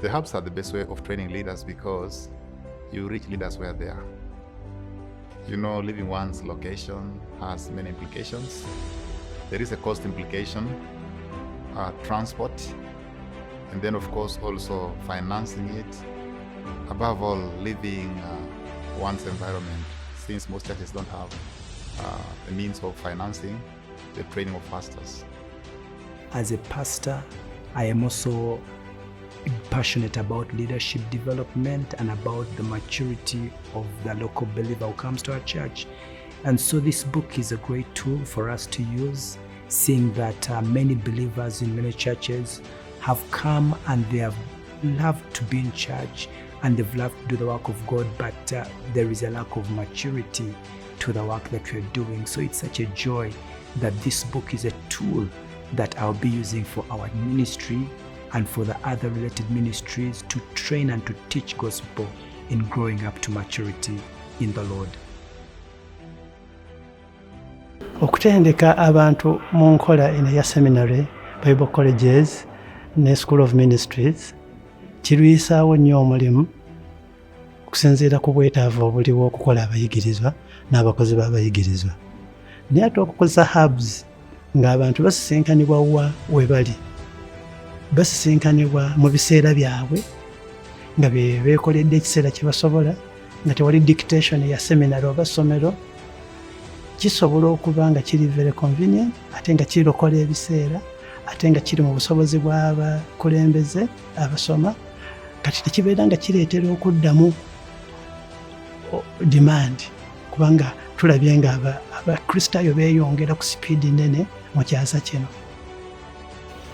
The hubs are the best way of training leaders because you reach leaders where they are. You know, leaving one's location has many implications. There is a cost implication, transport, and then of course also financing it. Above all, leaving one's environment, since most churches don't have the means of financing the training of pastors. As a pastor, I am also passionate about leadership development and about the maturity of the local believer who comes to our church. And so this book is a great tool for us to use, seeing that many believers in many churches have come and they have loved to be in church and they've loved to do the work of God, but there is a lack of maturity to the work that we're doing. So it's such a joy that this book is a tool that I'll be using for our ministry and for the other related ministries to train and to teach gospel in growing up to maturity in the Lord. Okutendeka abantu mu nkola eno ya seminary, Bible colleges ne School of Ministries kirwisaawo nnyo omulimu okusinziira ku bwetaavu obuliwo okukola abayigirizwa n'abakozi b'abayigirizwa. Naye ate okukozesa hubs ng'abantu basisinkanibwa we bali, basisinkanibwa mu biseera byabwe nga beekoledde ekiseera kye basobola, nga tewali dictation ya seminary oba ssomero, kisobola okuba nga kiri very convenient ate nga kirokola ebiseera ate nga kiri mu busobozi bw'abakulembeze abasoma, kati tekibeera nga kireetera okuddamu demand, kubanga tulabye nga abakristaayo beeyongera ku sipiidi nnene mu kyasa kino.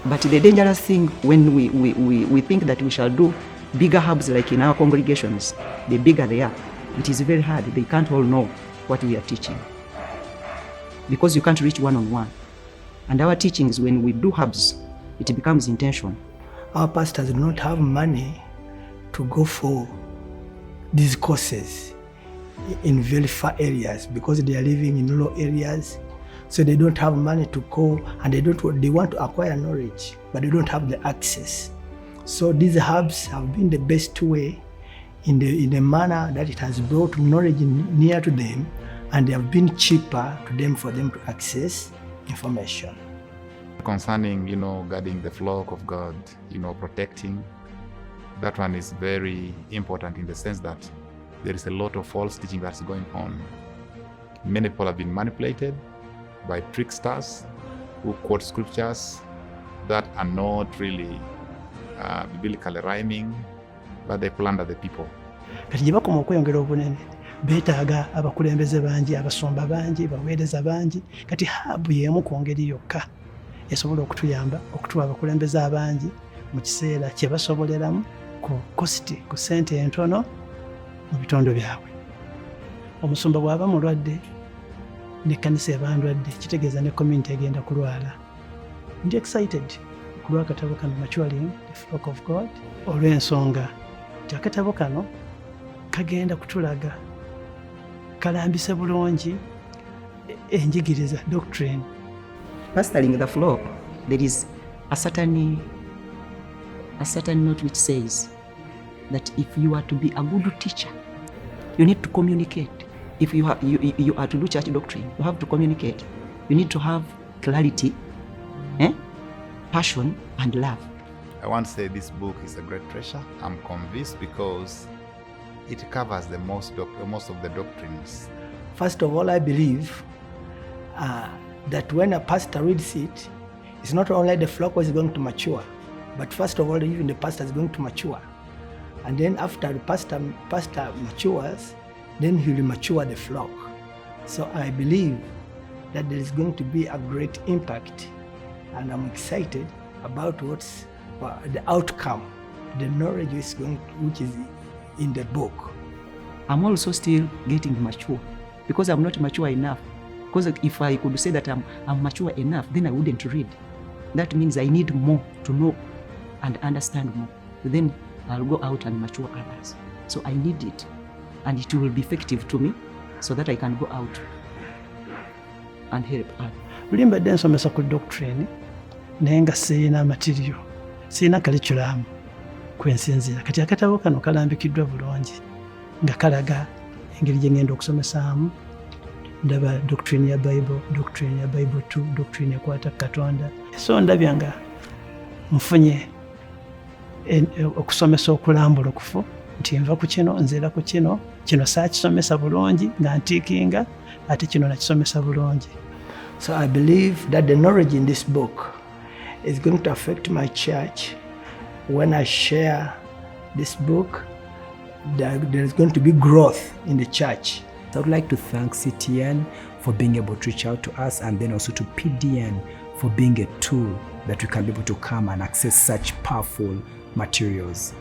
But the dangerous thing when we think that we shall do bigger hubs like in our congregations, the bigger they are, it is very hard. They can't all know what we are teaching because you can't reach one-on-one. And our teachings, when we do hubs, it becomes intentional. Our pastors do not have money to go for these courses in very far areas because they are living in rural areas. So they don't have money to go and they want to acquire knowledge, but they don't have the access. So these hubs have been the best way in the manner that it has brought knowledge near to them, and they have been cheaper to them for them to access information. Concerning, guarding the flock of God, protecting, that one is very important in the sense that there is a lot of false teaching that's going on. Many people have been manipulated by tricksters who quote scriptures that are not really biblically rhyming, but they plunder the people. Kati gye bakoma okweyongera obunene beetaaga abakulembeze bangi, abasumba bangi, baweereza bangi. Kati hub y'emu ku ngeri yokka esobola okutuyamba okutuwa abakulembeze abangi mu kiseera kye basoboleramu ku cost, ku ssente entono mu bitondo byabwe. Omusumba bw'aba mulwadde n'ekkanisa eba ndwadde, kitegeeza ne community egenda kulwala. Ndi excited kulwa akatabo kano Maturing the Flock of God olw'ensonga nti akatabo kano kagenda kutulaga kalambise bulungi enjigiriza doctrine. Pastoring the flock, there is a certain note which says that if you are to be a good teacher, you need to communicate. If you are to do church doctrine, you have to communicate. You need to have clarity, passion, and love. I want to say this book is a great treasure. I'm convinced because it covers the most of the doctrines. First of all, I believe that when a pastor reads it, it's not only the flock is going to mature, but first of all, even the pastor is going to mature. And then after the pastor matures, then he will mature the flock. So I believe that there is going to be a great impact, and I'm excited about what's the outcome, the knowledge which is in the book. I'm also still getting mature because I'm not mature enough. Because if I could say that I'm mature enough, then I wouldn't read. That means I need more to know and understand more. Then I'll go out and mature others. So I need it, and it will be effective to me so that I can go out and help others. Buli mbadde nsomesa ku doctrine naye nga sirina material, sirina curriculum, kwensinzira. Kati akatabo kano kalambikiddwa bulungi nga kalaga engeri gye ngenda okusomesaamu. Ndaba doctrine ya Bible, doctrine ya Bible 2, doctrine ekwata Katonda. So ndabya nga nfunye okusomesa okulambulukufu nti nva ku kino nzira ku kino saakisomesa bulungi nga ntiikinga ate kino nakisomesa bulungi. So I believe that the knowledge in this book is going to affect my church. When I share this book, there is going to be growth in the church. I would like to thank CTN for being able to reach out to us, and then also to PDN for being a tool that we can be able to come and access such powerful materials.